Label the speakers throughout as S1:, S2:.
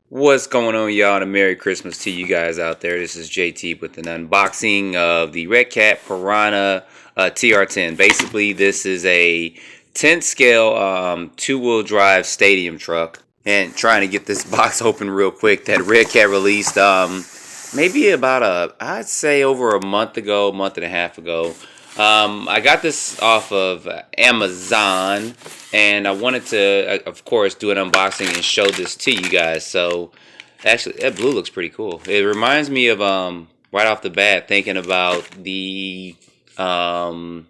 S1: What's going on, y'all? And a Merry Christmas to you guys out there. This is JT with an unboxing of the Redcat Piranha TR10. Basically, this is a 10 scale two-wheel drive stadium truck. And trying to get this box open real quick that Redcat released maybe about I'd say over a month ago, month and a half ago. I got this off of Amazon, and I wanted to, of course, do an unboxing and show this to you guys. So, actually, that blue looks pretty cool. It reminds me of, right off the bat, thinking about the Armor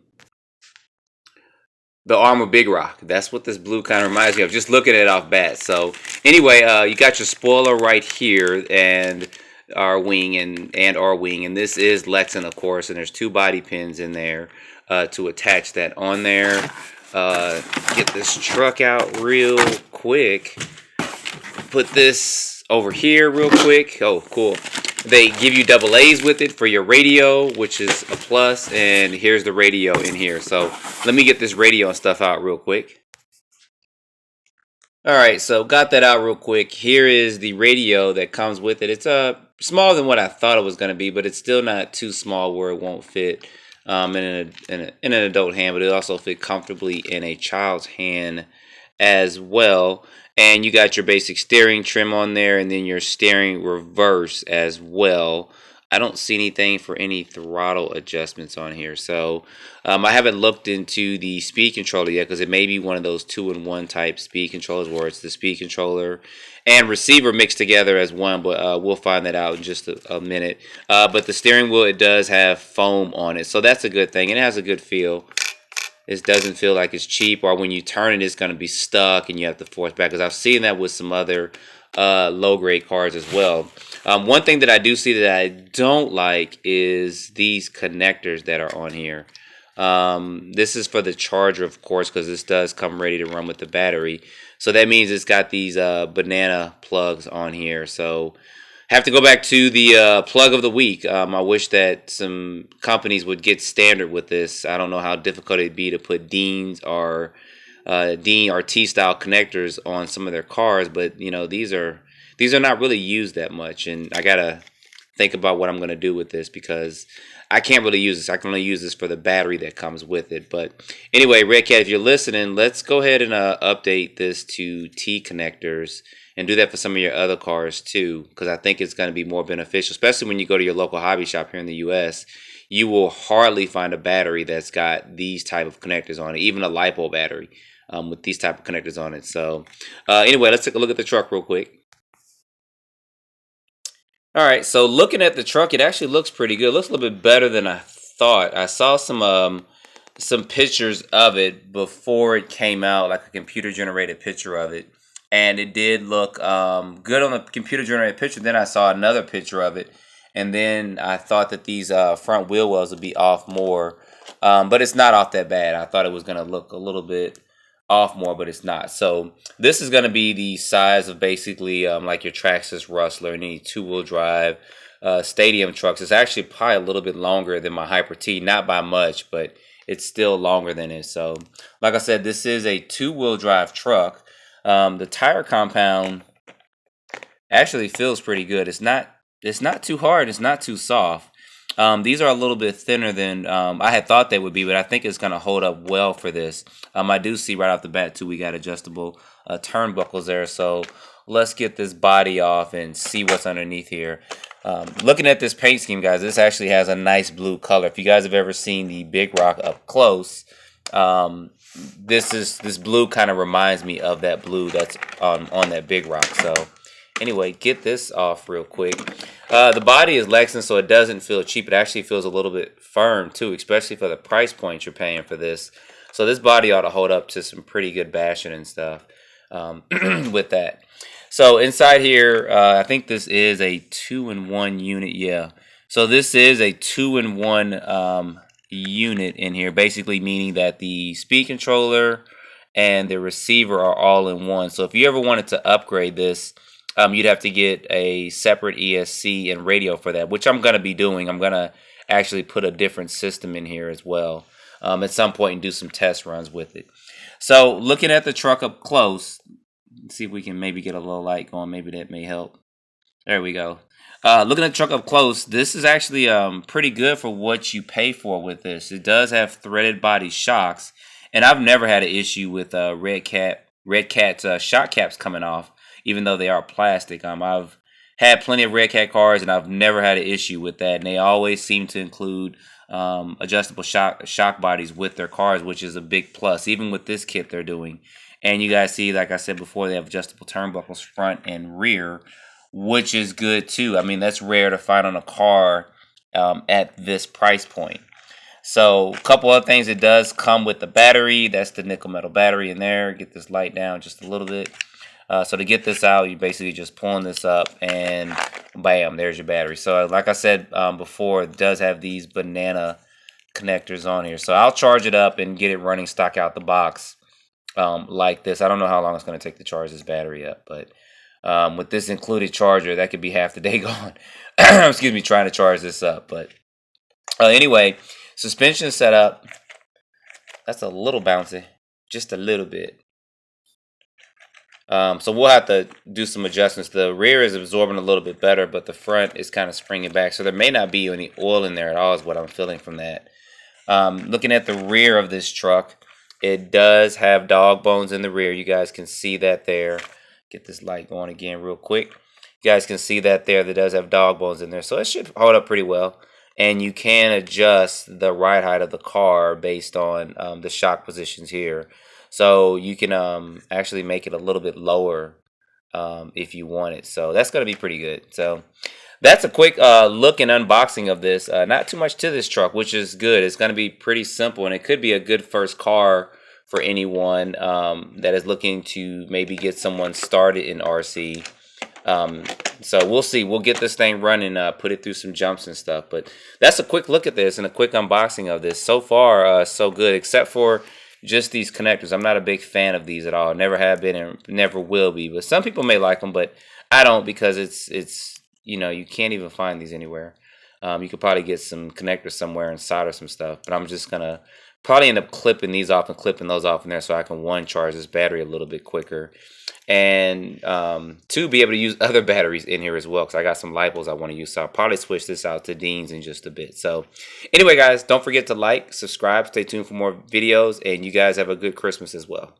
S1: Big Rock. That's what this blue kind of reminds me of, just looking at it off bat. So, anyway, you got your spoiler right here, and our wing and our wing, and this is Lexan, of course, and there's two body pins in there to attach that on there. Get this truck out real quick. Put this over here real quick. Oh, cool. They give you double A's with it for your radio, which is a plus, and here's the radio in here. So let me get this radio and stuff out real quick. Alright, so got that out real quick. Here is the radio that comes with it. It's smaller than what I thought it was going to be, but it's still not too small where it won't fit in an adult hand, but it also fit comfortably in a child's hand as well. And you got your basic steering trim on there, and then your steering reverse as well. I don't see anything for any throttle adjustments on here. So I haven't looked into the speed controller yet, because it may be one of those 2-in-1 type speed controllers where it's the speed controller and receiver mixed together as one, but we'll find that out in just a minute. But the steering wheel, it does have foam on it, so that's a good thing. It has a good feel. It doesn't feel like it's cheap, or when you turn it, it's going to be stuck and you have to force back, because I've seen that with some other low-grade cars as well. One thing that I do see that I don't like is these connectors that are on here. This is for the charger, of course, because this does come ready to run with the battery. So that means it's got these banana plugs on here. So have to go back to the plug of the week. I wish that some companies would get standard with this. I don't know how difficult it'd be to put Dean or T-style connectors on some of their cars, but you know, these are not really used that much, and I gotta think about what I'm gonna do with this, because I can't really use this. I can only use this for the battery that comes with it. But anyway, Redcat, if you're listening, let's go ahead and update this to T connectors, and do that for some of your other cars too, because I think it's going to be more beneficial, especially when you go to your local hobby shop here in the U.S. You will hardly find a battery that's got these type of connectors on it, even a LiPo battery with these type of connectors on it. So anyway, let's take a look at the truck real quick. All right, so looking at the truck, it actually looks pretty good. It looks a little bit better than I thought. I saw some pictures of it before it came out, like a computer generated picture of it, and it did look good on the computer generated picture. Then I saw another picture of it, and then I thought that these front wheel wells would be off more, but it's not off that bad. I thought it was going to look a little bit off more, but it's not. So this is going to be the size of basically like your Traxxas Rustler and any two-wheel drive stadium trucks. It's actually probably a little bit longer than my Hyper T, not by much, but it's still longer than it. So like I said, this is a two-wheel drive truck. The tire compound actually feels pretty good. It's not too hard, it's not too soft. These are a little bit thinner than I had thought they would be, but I think it's going to hold up well for this. I do see right off the bat, too, we got adjustable turnbuckles there. So let's get this body off and see what's underneath here. Looking at this paint scheme, guys, this actually has a nice blue color. If you guys have ever seen the Big Rock up close, this blue kind of reminds me of that blue that's on that Big Rock. So anyway, get this off real quick. The body is Lexan, so it doesn't feel cheap. It actually feels a little bit firm, too, especially for the price point you're paying for this. So this body ought to hold up to some pretty good bashing and stuff with that. So inside here, I think this is a 2-in-1 unit, yeah. So this is a 2-in-1 unit in here, basically meaning that the speed controller and the receiver are all in one. So if you ever wanted to upgrade this, you'd have to get a separate ESC and radio for that, which I'm going to be doing. I'm going to actually put a different system in here as well at some point and do some test runs with it. So looking at the truck up close, Let's see if we can maybe get a little light going. Maybe that may help. There we go. Looking at the truck up close, this is actually pretty good for what you pay for with this. It does have threaded body shocks, and I've never had an issue with Redcat's shock caps coming off, even though they are plastic. I've had plenty of Redcat cars, and I've never had an issue with that. And they always seem to include adjustable shock bodies with their cars, which is a big plus, even with this kit they're doing. And you guys see, like I said before, they have adjustable turnbuckles front and rear, which is good too. I mean, that's rare to find on a car at this price point. So a couple other things, it does come with the battery. That's the nickel metal battery in there. Get this light down just a little bit. So to get this out, you basically just pulling this up and bam, there's your battery. So like I said before, it does have these banana connectors on here. So I'll charge it up and get it running stock out the box like this. I don't know how long it's going to take to charge this battery up, but with this included charger, that could be half the day gone. Excuse me, trying to charge this up. But anyway, suspension setup. That's a little bouncy, just a little bit. So we'll have to do some adjustments. The rear is absorbing a little bit better, but the front is kind of springing back. So there may not be any oil in there at all is what I'm feeling from that. Looking at the rear of this truck, it does have dog bones in the rear. You guys can see that there. Get this light going again real quick. You guys can see that there. That does have dog bones in there. So it should hold up pretty well. And you can adjust the ride height of the car based on the shock positions here. So you can actually make it a little bit lower if you want it. So that's going to be pretty good. So that's a quick look and unboxing of this. Not too much to this truck, which is good. It's going to be pretty simple, and it could be a good first car for anyone that is looking to maybe get someone started in RC. So we'll see. We'll get this thing running, put it through some jumps and stuff. But that's a quick look at this and a quick unboxing of this. So far, so good, except for just these connectors. I'm not a big fan of these at all. Never have been and never will be. But some people may like them, but I don't, because it's you know, you can't even find these anywhere. You could probably get some connectors somewhere and solder some stuff. But I'm just going to probably end up clipping these off and clipping those off in there so I can, one, charge this battery a little bit quicker. And two, be able to use other batteries in here as well, because I got some LiPos I want to use. So I'll probably switch this out to Dean's in just a bit. So anyway, guys, don't forget to like, subscribe, stay tuned for more videos, and you guys have a good Christmas as well.